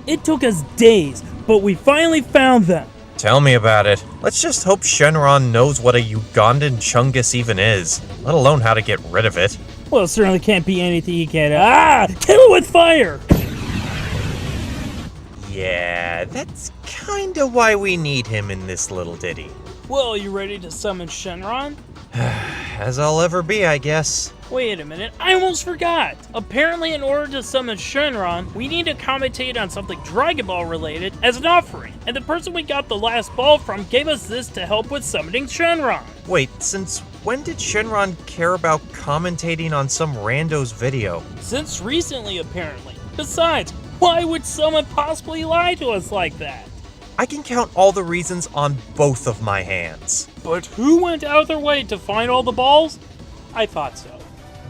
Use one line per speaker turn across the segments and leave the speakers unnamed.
It took us days, but we finally found them.
Tell me about it. Let's just hope Shenron knows what a Ugandan chungus even is, let alone how to get rid of it.
Well, it certainly can't be anything he can't. Kill it with fire!
Yeah, that's kinda why we need him in this little ditty.
Well, you ready to summon Shenron?
As I'll ever be, I guess.
Wait a minute, I almost forgot! Apparently, in order to summon Shenron, we need to commentate on something Dragon Ball related as an offering, and the person we got the last ball from gave us this to help with summoning Shenron.
Wait, since when did Shenron care about commentating on some rando's video?
Since recently, apparently. Besides, why would someone possibly lie to us like that?
I can count all the reasons on both of my hands.
But who went out of their way to find all the balls? I thought so.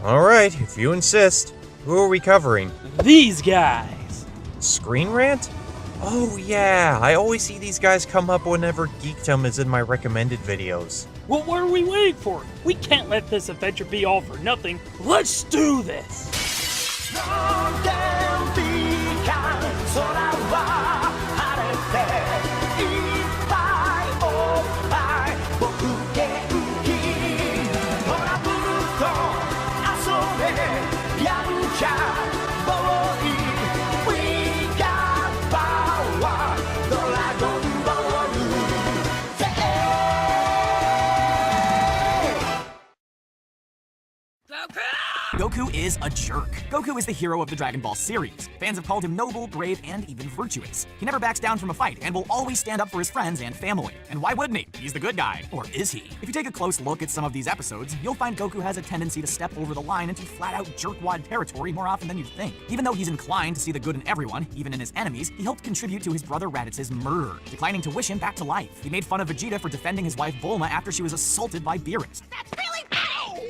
Alright, if you insist. Who are we covering?
These guys!
Screen Rant? Oh yeah, I always see these guys come up whenever Geekdom is in my recommended videos.
Well, what are we waiting for? We can't let this adventure be all for nothing. Let's do this!
Goku is a jerk. Goku is the hero of the Dragon Ball series. Fans have called him noble, brave, and even virtuous. He never backs down from a fight and will always stand up for his friends and family. And why wouldn't he? He's the good guy. Or is he? If you take a close look at some of these episodes, you'll find Goku has a tendency to step over the line into flat-out jerkwad territory more often than you'd think. Even though he's inclined to see the good in everyone, even in his enemies, he helped contribute to his brother Raditz's murder, declining to wish him back to life. He made fun of Vegeta for defending his wife Bulma after she was assaulted by Beerus. That's really funny!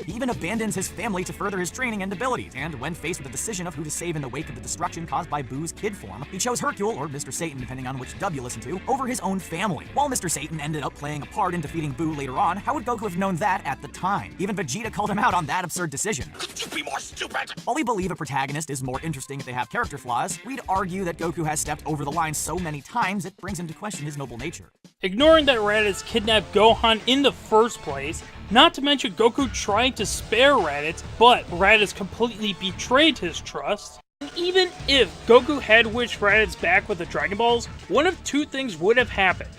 He even abandons his family to further his training and abilities, and when faced with the decision of who to save in the wake of the destruction caused by Buu's kid form, he chose Hercule, or Mr. Satan depending on which dub you listen to, over his own family. While Mr. Satan ended up playing a part in defeating Buu later on, how would Goku have known that at the time? Even Vegeta called him out on that absurd decision. Could you be more stupid? While we believe a protagonist is more interesting if they have character flaws, we'd argue that Goku has stepped over the line so many times it brings him to question his noble nature.
Ignoring that Raditz kidnapped Gohan in the first place, not to mention Goku trying to spare Raditz, but Raditz completely betrayed his trust. And even if Goku had wished Raditz back with the Dragon Balls, one of two things would have happened.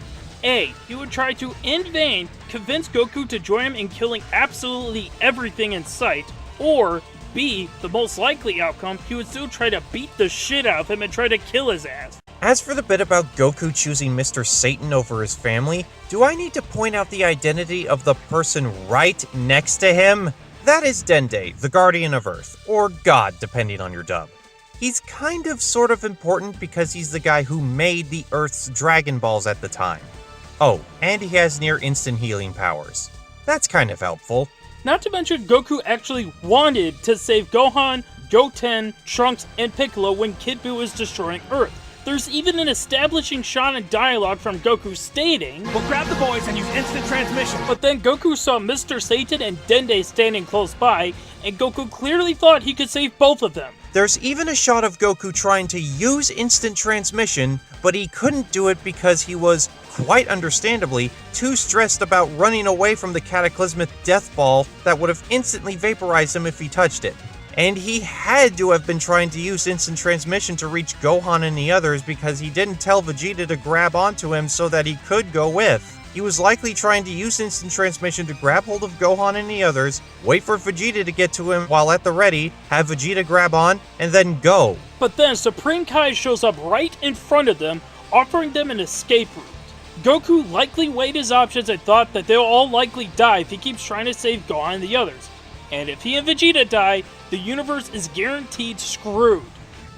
A, he would try to, in vain, convince Goku to join him in killing absolutely everything in sight, or B, the most likely outcome, he would still try to beat the shit out of him and try to kill his ass.
As for the bit about Goku choosing Mr. Satan over his family, do I need to point out the identity of the person right next to him? That is Dende, the Guardian of Earth, or God, depending on your dub. He's kind of sort of important because he's the guy who made the Earth's Dragon Balls at the time. Oh, and he has near instant healing powers. That's kind of helpful.
Not to mention Goku actually wanted to save Gohan, Goten, Trunks, and Piccolo when Kid Buu was destroying Earth. There's even an establishing shot in dialogue from Goku stating,
"We'll grab the boys and use instant transmission."
But then Goku saw Mr. Satan and Dende standing close by, and Goku clearly thought he could save both of them.
There's even a shot of Goku trying to use instant transmission, but he couldn't do it because he was, quite understandably, too stressed about running away from the cataclysmic death ball that would have instantly vaporized him if he touched it. And he had to have been trying to use instant transmission to reach Gohan and the others because he didn't tell Vegeta to grab onto him so that he could go with. He was likely trying to use instant transmission to grab hold of Gohan and the others, wait for Vegeta to get to him while at the ready, have Vegeta grab on, and then go.
But then Supreme Kai shows up right in front of them, offering them an escape route. Goku likely weighed his options and thought that they'll all likely die if he keeps trying to save Gohan and the others. And if he and Vegeta die, the universe is guaranteed screwed.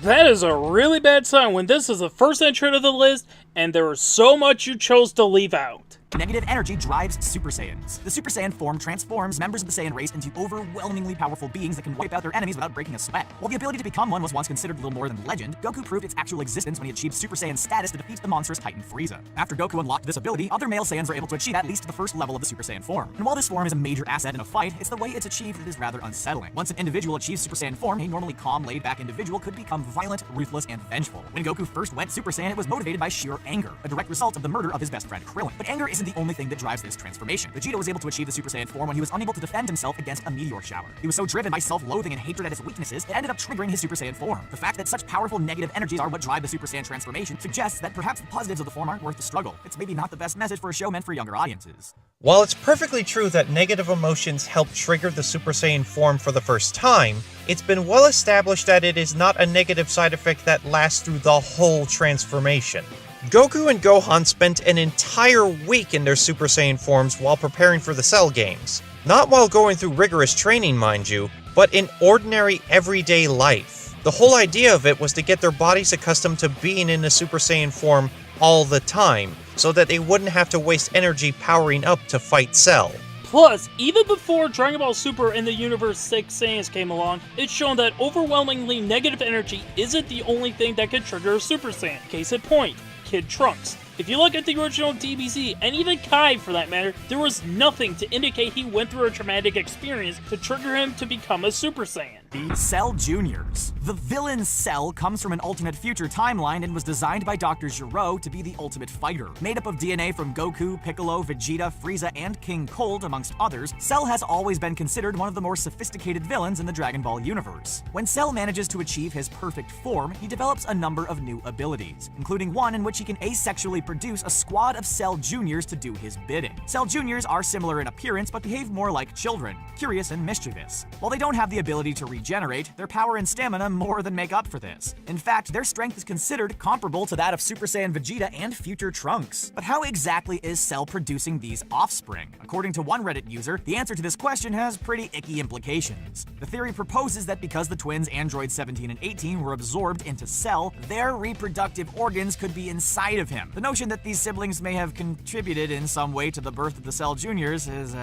That is a really bad sign when this is the first entry of the list, And there was so much you chose to leave out.
Negative energy drives Super Saiyans. The Super Saiyan form transforms members of the Saiyan race into overwhelmingly powerful beings that can wipe out their enemies without breaking a sweat. While the ability to become one was once considered little more than legend, Goku proved its actual existence when he achieved Super Saiyan status to defeat the monstrous Titan Frieza. After Goku unlocked this ability, other male Saiyans are able to achieve at least the first level of the Super Saiyan form. And while this form is a major asset in a fight, it's the way it's achieved that is rather unsettling. Once an individual achieves Super Saiyan form, a normally calm, laid-back individual could become violent, ruthless, and vengeful. When Goku first went Super Saiyan, it was motivated by sheer anger, a direct result of the murder of his best friend Krillin. But anger isn't the only thing that drives this transformation. Vegeta was able to achieve the Super Saiyan form when he was unable to defend himself against a meteor shower. He was so driven by self-loathing and hatred at his weaknesses, it ended up triggering his Super Saiyan form. The fact that such powerful negative energies are what drive the Super Saiyan transformation suggests that perhaps the positives of the form aren't worth the struggle. It's maybe not the best message for a show meant for younger audiences.
While it's perfectly true that negative emotions help trigger the Super Saiyan form for the first time, it's been well established that it is not a negative side effect that lasts through the whole transformation. Goku and Gohan spent an entire week in their Super Saiyan forms while preparing for the Cell games. Not while going through rigorous training, mind you, but in ordinary, everyday life. The whole idea of it was to get their bodies accustomed to being in the Super Saiyan form all the time, so that they wouldn't have to waste energy powering up to fight Cell.
Plus, even before Dragon Ball Super and the Universe 6 Saiyans came along, it's shown that overwhelmingly negative energy isn't the only thing that could trigger a Super Saiyan. Case in point, Kid Trunks. If you look at the original DBZ, and even Kai for that matter, there was nothing to indicate he went through a traumatic experience to trigger him to become a Super Saiyan.
The Cell Juniors. The villain Cell comes from an alternate future timeline and was designed by Dr. Gero to be the ultimate fighter. Made up of DNA from Goku, Piccolo, Vegeta, Frieza, and King Cold, amongst others, Cell has always been considered one of the more sophisticated villains in the Dragon Ball universe. When Cell manages to achieve his perfect form, he develops a number of new abilities, including one in which he can asexually produce a squad of Cell Juniors to do his bidding. Cell Juniors are similar in appearance but behave more like children, curious and mischievous. While they don't have the ability to regenerate, their power and stamina more than make up for this. In fact, their strength is considered comparable to that of Super Saiyan Vegeta and future Trunks. But how exactly is Cell producing these offspring? According to one Reddit user, the answer to this question has pretty icky implications. The theory proposes that because the twins Android 17 and 18 were absorbed into Cell, their reproductive organs could be inside of him. The notion that these siblings may have contributed in some way to the birth of the Cell Juniors is,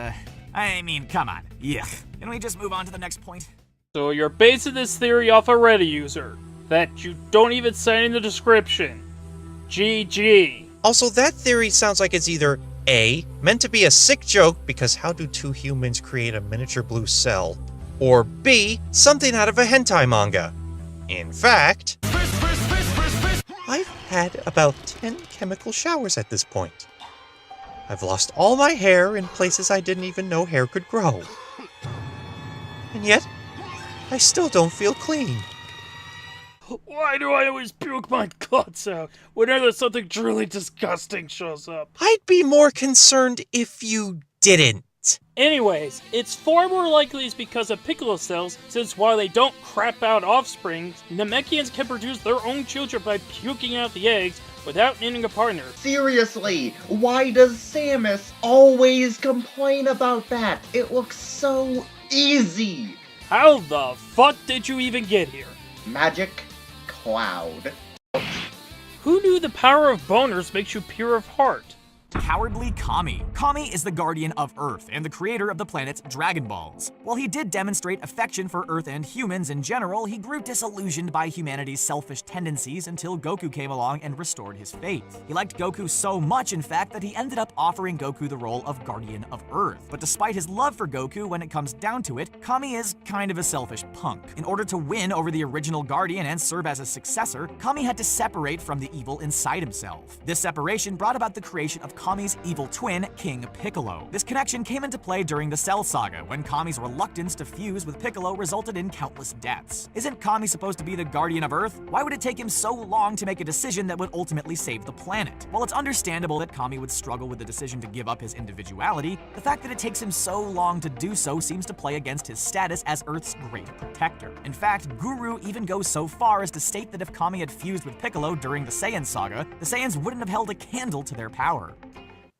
I mean, come on. Yuck. Can we just move on to the next point?
So you're basing this theory off a Reddit user that you don't even cite in the description. GG.
Also, that theory sounds like it's either A, meant to be a sick joke because how do two humans create a miniature blue cell, or B, something out of a hentai manga. In fact, I've had about 10 chemical showers at this point. I've lost all my hair in places I didn't even know hair could grow. And yet, I still don't feel clean.
Why do I always puke my guts out whenever something truly disgusting shows up?
I'd be more concerned if you didn't.
Anyways, it's far more likely it's because of Piccolo cells, since while they don't crap out offspring, Namekians can produce their own children by puking out the eggs without needing a partner.
Seriously, why does Samus always complain about that? It looks so easy.
How the fuck did you even get here?
Magic Cloud.
Who knew the power of boners makes you pure of heart?
Cowardly Comie. Comie is the guardian of Earth and the creator of the planet's Dragon Balls. While he did demonstrate affection for Earth and humans in general, he grew disillusioned by humanity's selfish tendencies until Goku came along and restored his faith. He liked Goku so much, in fact, that he ended up offering Goku the role of Guardian of Earth. But despite his love for Goku, when it comes down to it, Comie is kind of a selfish punk. In order to win over the original Guardian and serve as a successor, Comie had to separate from the evil inside himself. This separation brought about the creation of Comie's evil twin, King Piccolo. This connection came into play during the Cell Saga, when Comie's reluctance to fuse with Piccolo resulted in countless deaths. Isn't Comie supposed to be the guardian of Earth? Why would it take him so long to make a decision that would ultimately save the planet? While it's understandable that Comie would struggle with the decision to give up his individuality, the fact that it takes him so long to do so seems to play against his status as Earth's great protector. In fact, Guru even goes so far as to state that if Comie had fused with Piccolo during the Saiyan Saga, the Saiyans wouldn't have held a candle to their power.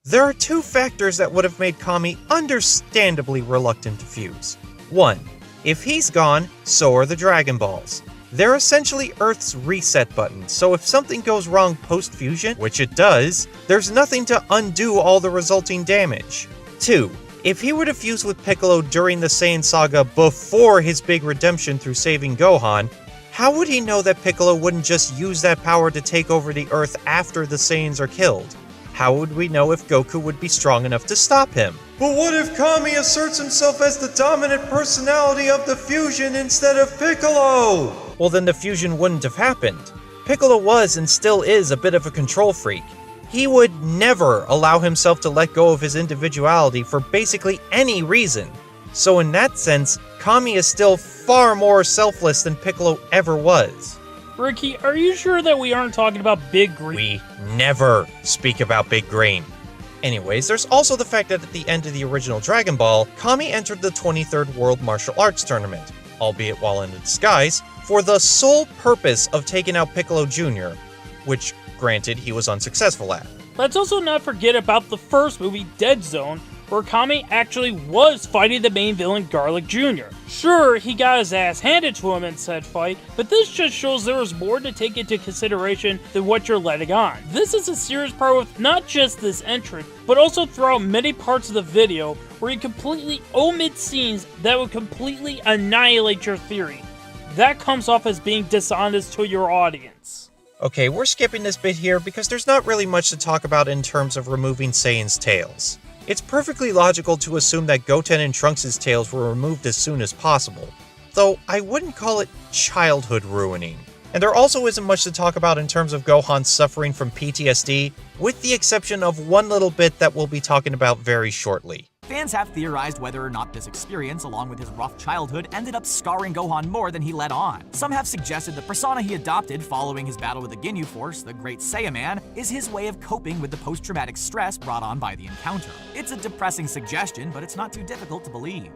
There are two factors that would have made Comie understandably reluctant to fuse. 1. If he's gone, so are the Dragon Balls. They're essentially Earth's reset button, so if something goes wrong post-fusion, which it does, there's nothing to undo all the resulting damage. 2. If he were to fuse with Piccolo during the Saiyan saga before his big redemption through saving Gohan, how would he know that Piccolo wouldn't just use that power to take over the Earth after the Saiyans are killed? How would we know if Goku would be strong enough to stop him? But what if Comie asserts himself as the dominant personality of the fusion instead of Piccolo? Well, then the fusion wouldn't have happened. Piccolo was and still is a bit of a control freak. He would never allow himself to let go of his individuality for basically any reason. So in that sense, Comie is still far more selfless than Piccolo ever was.
Ricky, are you sure that we aren't talking about Big Green?
We never speak about Big Green. Anyways, there's also the fact that at the end of the original Dragon Ball, Comie entered the 23rd World Martial Arts Tournament, albeit while in a disguise, for the sole purpose of taking out Piccolo Jr., which, granted, he was unsuccessful at.
Let's also not forget about the first movie, Dead Zone, where Comie actually was fighting the main villain, Garlic Jr. Sure, he got his ass handed to him in said fight, but this just shows there was more to take into consideration than what you're letting on. This is a serious problem with not just this entrant, but also throughout many parts of the video, where you completely omit scenes that would completely annihilate your theory. That comes off as being dishonest to your audience.
Okay, we're skipping this bit here because there's not really much to talk about in terms of removing Saiyan's tails. It's perfectly logical to assume that Goten and Trunks' tails were removed as soon as possible, though I wouldn't call it childhood ruining. And there also isn't much to talk about in terms of Gohan suffering from PTSD, with the exception of one little bit that we'll be talking about very shortly.
Fans have theorized whether or not this experience, along with his rough childhood, ended up scarring Gohan more than he let on. Some have suggested the persona he adopted following his battle with the Ginyu Force, the Great Saiyaman, is his way of coping with the post-traumatic stress brought on by the encounter. It's a depressing suggestion, but it's not too difficult to believe.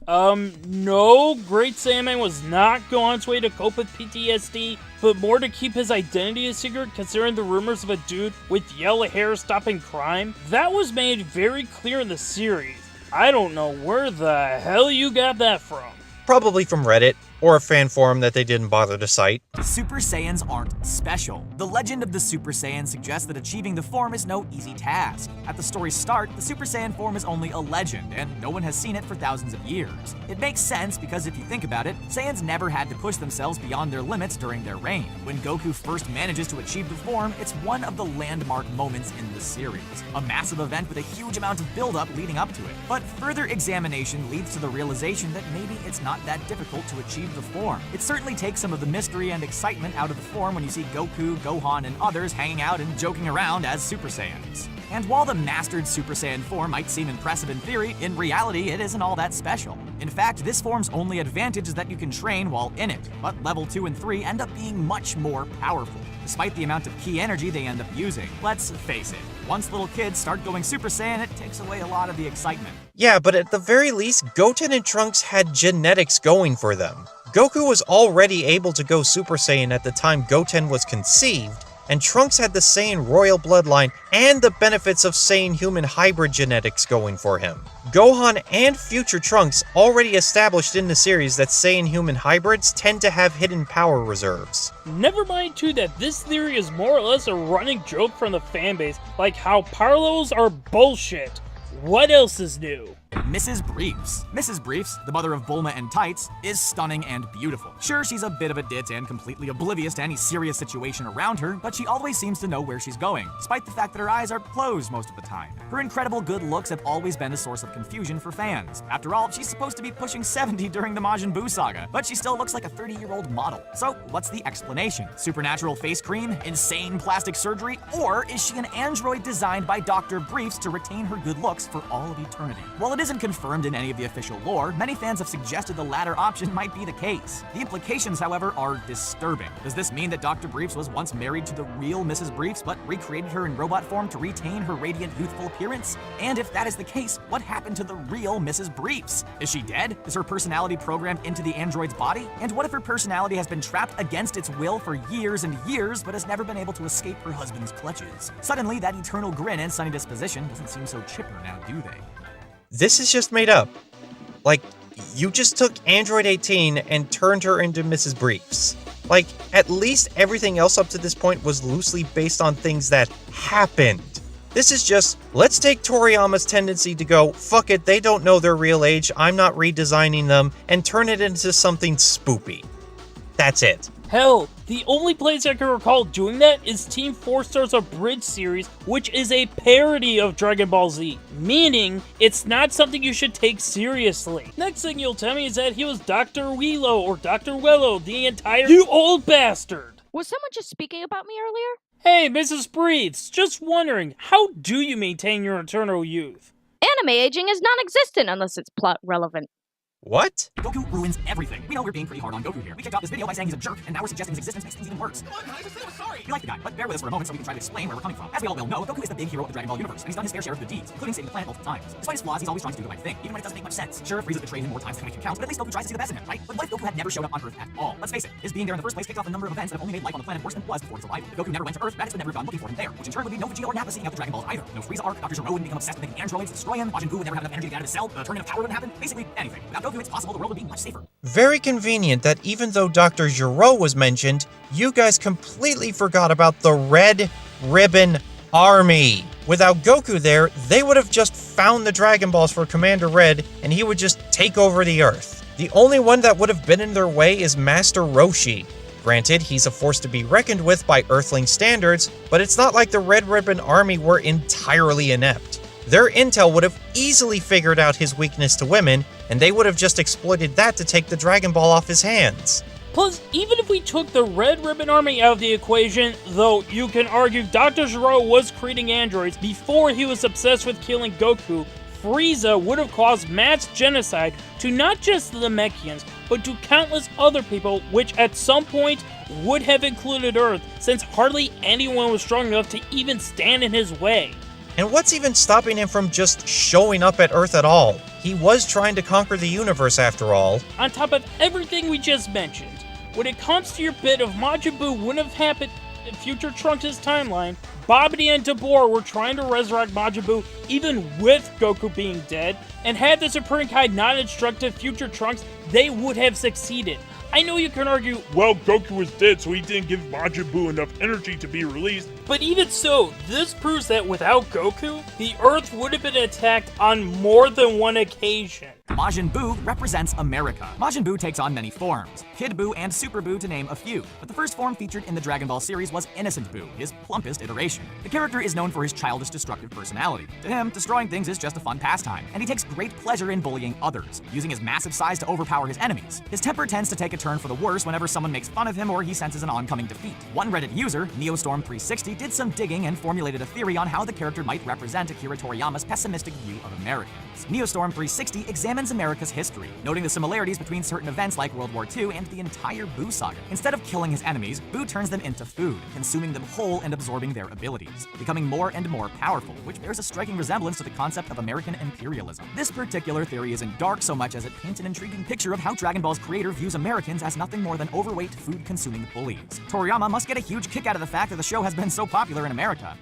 No, Great Saiyaman was not Gohan's way to cope with PTSD, but more to keep his identity a secret, considering the rumors of a dude with yellow hair stopping crime. That was made very clear in the series. I don't know where the hell you got that from.
Probably from Reddit, or a fan forum that they didn't bother to cite.
Super Saiyans aren't special. The legend of the Super Saiyan suggests that achieving the form is no easy task. At the story's start, the Super Saiyan form is only a legend, and no one has seen it for thousands of years. It makes sense because if you think about it, Saiyans never had to push themselves beyond their limits during their reign. When Goku first manages to achieve the form, it's one of the landmark moments in the series. A massive event with a huge amount of build-up leading up to it. But further examination leads to the realization that maybe it's not that difficult to achieve the form. It certainly takes some of the mystery and excitement out of the form when you see Goku, Gohan, and others hanging out and joking around as Super Saiyans. And while the mastered Super Saiyan form might seem impressive in theory, in reality it isn't all that special. In fact, this form's only advantage is that you can train while in it, but level 2 and 3 end up being much more powerful, despite the amount of ki energy they end up using. Let's face it, once little kids start going Super Saiyan, it takes away a lot of the excitement.
Yeah, but at the very least, Goten and Trunks had genetics going for them. Goku was already able to go Super Saiyan at the time Goten was conceived, and Trunks had the Saiyan royal bloodline and the benefits of Saiyan-human hybrid genetics going for him. Gohan and future Trunks already established in the series that Saiyan-human hybrids tend to have hidden power reserves.
Never mind too that this theory is more or less a running joke from the fanbase, like how power levels are bullshit. What else is new?
Mrs. Briefs. Mrs. Briefs, the mother of Bulma and Tights, is stunning and beautiful. Sure, she's a bit of a ditz and completely oblivious to any serious situation around her, but she always seems to know where she's going, despite the fact that her eyes are closed most of the time. Her incredible good looks have always been a source of confusion for fans. After all, she's supposed to be pushing 70 during the Majin Buu saga, but she still looks like a 30-year-old model. So, what's the explanation? Supernatural face cream? Insane plastic surgery? Or is she an android designed by Dr. Briefs to retain her good looks for all of eternity? While it isn't confirmed in any of the official lore, many fans have suggested the latter option might be the case. The implications, however, are disturbing. Does this mean that Dr. Briefs was once married to the real Mrs. Briefs, but recreated her in robot form to retain her radiant, youthful appearance? And if that is the case, what happened to the real Mrs. Briefs? Is she dead? Is her personality programmed into the android's body? And what if her personality has been trapped against its will for years and years, but has never been able to escape her husband's clutches? Suddenly, that eternal grin and sunny disposition doesn't seem so chipper now, do they?
This is just made up. Like, you just took Android 18 and turned her into Mrs. Briefs. Like, at least everything else up to this point was loosely based on things that happened. This is just, let's take Toriyama's tendency to go, fuck it, they don't know their real age, I'm not redesigning them, and turn it into something spoopy. That's it.
Hell, the only place I can recall doing that is Team 4 Stars Abridged series, which is a parody of Dragon Ball Z, meaning it's not something you should take seriously. Next thing you'll tell me is that he was Dr. Wheelo or Dr. Wello the entire— You old bastard!
Was someone just speaking about me earlier?
Hey, Mrs. Breathes, just wondering, how do you maintain your eternal youth?
Anime aging is non-existent unless it's plot relevant.
What?
Goku ruins everything. We know we're being pretty hard on Goku here. We kicked off this video by saying he's a jerk, and now we're suggesting his existence makes things even worse. Come on, guys, just say we're sorry. We like the guy, but bear with us for a moment so we can try to explain where we're coming from. As we all well know, Goku is the big hero of the Dragon Ball universe, and he's done his fair share of good deeds, including saving the planet multiple times. Despite his flaws, he's always trying to do the right thing, even when it doesn't make much sense. Sure, Frieza betrayed him more times than we can count, but at least Goku tries to see the best in him, right? But what if Goku had never showed up on Earth at all? Let's face it, his being there in the first place kicked off a number of events that have only made life on the planet worse than it was before his arrival. If Goku never went to Earth, Raditz would never have gone looking for him there, which in turn would be no Vegeta or Nappa seeking out the Dragon Balls either. No Frieza arc, Dr. Zero wouldn't become obsessed with making androids to destroy him, Majin Buu would never have enough energy to get out of his cell, the tournament of power wouldn't happen, basically anything. Without Goku, it's possible the world would be much safer.
Very convenient that even though Dr. Gero was mentioned, you guys completely forgot about the Red Ribbon Army. Without Goku there, they would have just found the Dragon Balls for Commander Red, and he would just take over the Earth. The only one that would have been in their way is Master Roshi. Granted, he's a force to be reckoned with by Earthling standards, but it's not like the Red Ribbon Army were entirely inept. Their intel would have easily figured out his weakness to women, and they would have just exploited that to take the Dragon Ball off his hands.
Plus, even if we took the Red Ribbon Army out of the equation, though you can argue Dr. Gero was creating androids before he was obsessed with killing Goku, Frieza would have caused mass genocide to not just the Namekians, but to countless other people, which at some point would have included Earth, since hardly anyone was strong enough to even stand in his way.
And what's even stopping him from just showing up at Earth at all? He was trying to conquer the universe after all.
On top of everything we just mentioned, when it comes to your bit of Majin Buu wouldn't have happened in future Trunks' timeline, Babidi and Tabor were trying to resurrect Majin Buu even with Goku being dead, and had the Supreme Kai not instructed future Trunks, they would have succeeded. I know you can argue, well, Goku was dead, so he didn't give Majin Buu enough energy to be released. But even so, this proves that without Goku, the Earth would have been attacked on more than one occasion.
Majin Buu represents America. Majin Buu takes on many forms, Kid Buu and Super Buu to name a few, but the first form featured in the Dragon Ball series was Innocent Buu, his plumpest iteration. The character is known for his childish, destructive personality. To him, destroying things is just a fun pastime, and he takes great pleasure in bullying others, using his massive size to overpower his enemies. His temper tends to take a turn for the worse whenever someone makes fun of him or he senses an oncoming defeat. One Reddit user, Neostorm360, did some digging and formulated a theory on how the character might represent Akira Toriyama's pessimistic view of Americans. Neostorm360 examines America's history, noting the similarities between certain events like World War II and the entire Buu saga. Instead of killing his enemies, Buu turns them into food, consuming them whole and absorbing their abilities, becoming more and more powerful, which bears a striking resemblance to the concept of American imperialism. This particular theory isn't dark so much as it paints an intriguing picture of how Dragon Ball's creator views Americans as nothing more than overweight, food-consuming bullies. Toriyama must get a huge kick out of the fact that the show has been so popular in America.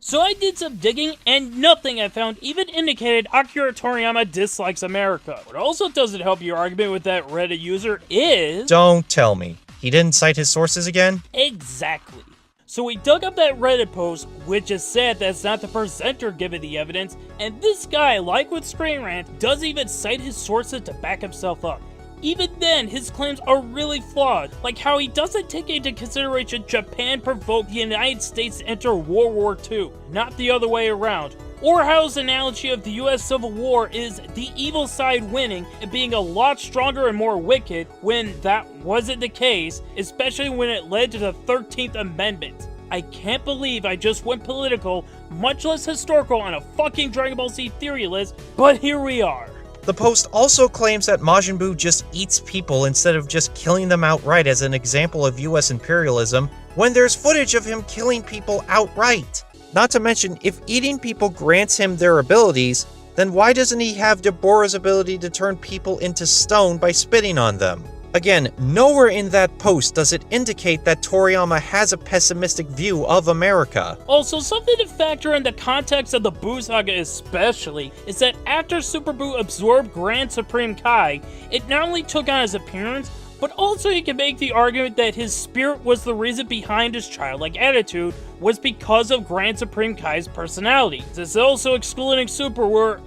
So I did some digging, and nothing I found even indicated Akira Toriyama dislikes America. What also doesn't help your argument with that Reddit user is...
Don't tell me. He didn't cite his sources again?
Exactly. So we dug up that Reddit post, which is sad that's not the presenter giving the evidence, and this guy, like with Screen Rant, doesn't even cite his sources to back himself up. Even then, his claims are really flawed, like how he doesn't take into consideration Japan provoked the United States to enter World War II, not the other way around, or how his analogy of the US Civil War is the evil side winning and being a lot stronger and more wicked when that wasn't the case, especially when it led to the 13th Amendment. I can't believe I just went political, much less historical, on a fucking Dragon Ball Z theory list, but here we are.
The post also claims that Majin Buu just eats people instead of just killing them outright as an example of US imperialism, when there's footage of him killing people outright. Not to mention, if eating people grants him their abilities, then why doesn't he have Deborah's ability to turn people into stone by spitting on them? Again, nowhere in that post does it indicate that Toriyama has a pessimistic view of America.
Also, something to factor in the context of the Buu saga especially, is that after Super Buu absorbed Grand Supreme Kai, it not only took on his appearance, But also you can make the argument that his spirit was the reason behind his childlike attitude was because of Grand Supreme Kai's personality. It's also excluding Super were,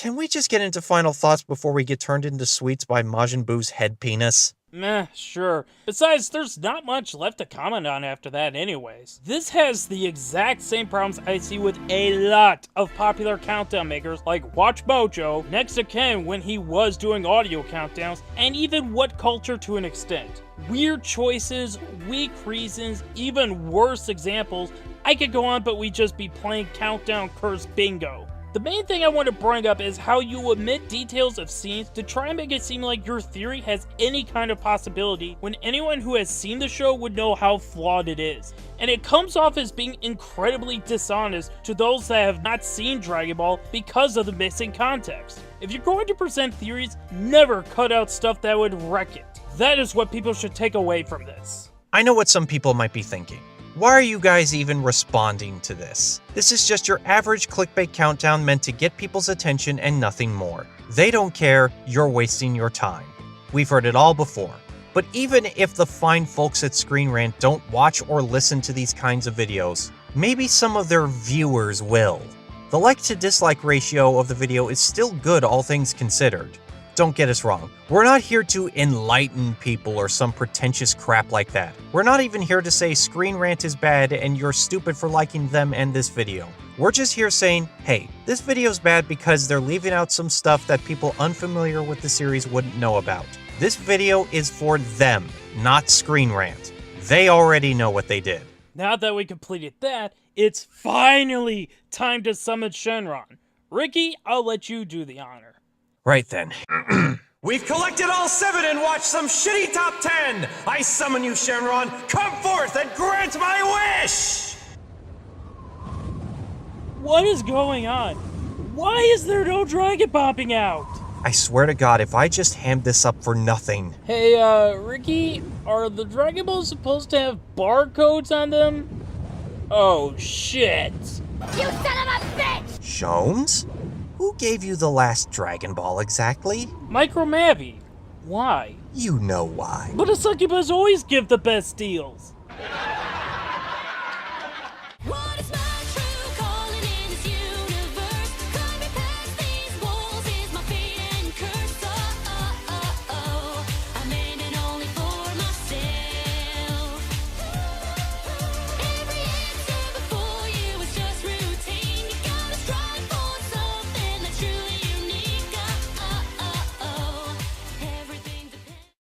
Can we just get into final thoughts before we get turned into sweets by Majin Buu's head penis?
Meh, sure. Besides, there's not much left to comment on after that anyways. This has the exact same problems I see with a lot of popular countdown makers like Watch Mojo, next to Ken when he was doing audio countdowns, and even What Culture to an extent. Weird choices, weak reasons, even worse examples. I could go on, but we'd just be playing countdown curse bingo. The main thing I want to bring up is how you omit details of scenes to try and make it seem like your theory has any kind of possibility when anyone who has seen the show would know how flawed it is. And it comes off as being incredibly dishonest to those that have not seen Dragon Ball because of the missing context. If you're going to present theories, never cut out stuff that would wreck it. That is what people should take away from this.
I know what some people might be thinking. Why are you guys even responding to this? This is just your average clickbait countdown meant to get people's attention and nothing more. They don't care, you're wasting your time. We've heard it all before. But even if the fine folks at Screen Rant don't watch or listen to these kinds of videos, maybe some of their viewers will. The like to dislike ratio of the video is still good, all things considered. Don't get us wrong, we're not here to enlighten people or some pretentious crap like that. We're not even here to say Screen Rant is bad and you're stupid for liking them and this video. We're just here saying, hey, this video's bad because they're leaving out some stuff that people unfamiliar with the series wouldn't know about. This video is for them, not Screen Rant. They already know what they did.
Now that we completed that, it's finally time to summon Shenron. Ricky, I'll let you do the honor.
Right then.
We've collected all 7 and watched some shitty top 10. I summon you, Shenron. Come forth and grant my wish!
What is going on? Why is there no dragon popping out?
I swear to God, if I just hammed this up for nothing.
Hey, Ricky, are the Dragon Balls supposed to have barcodes on them? Oh, shit.
You son of a bitch!
Jones? Who gave you the last Dragon Ball exactly?
Micro Mavi. Why?
You know why.
But the succubus always give the best deals.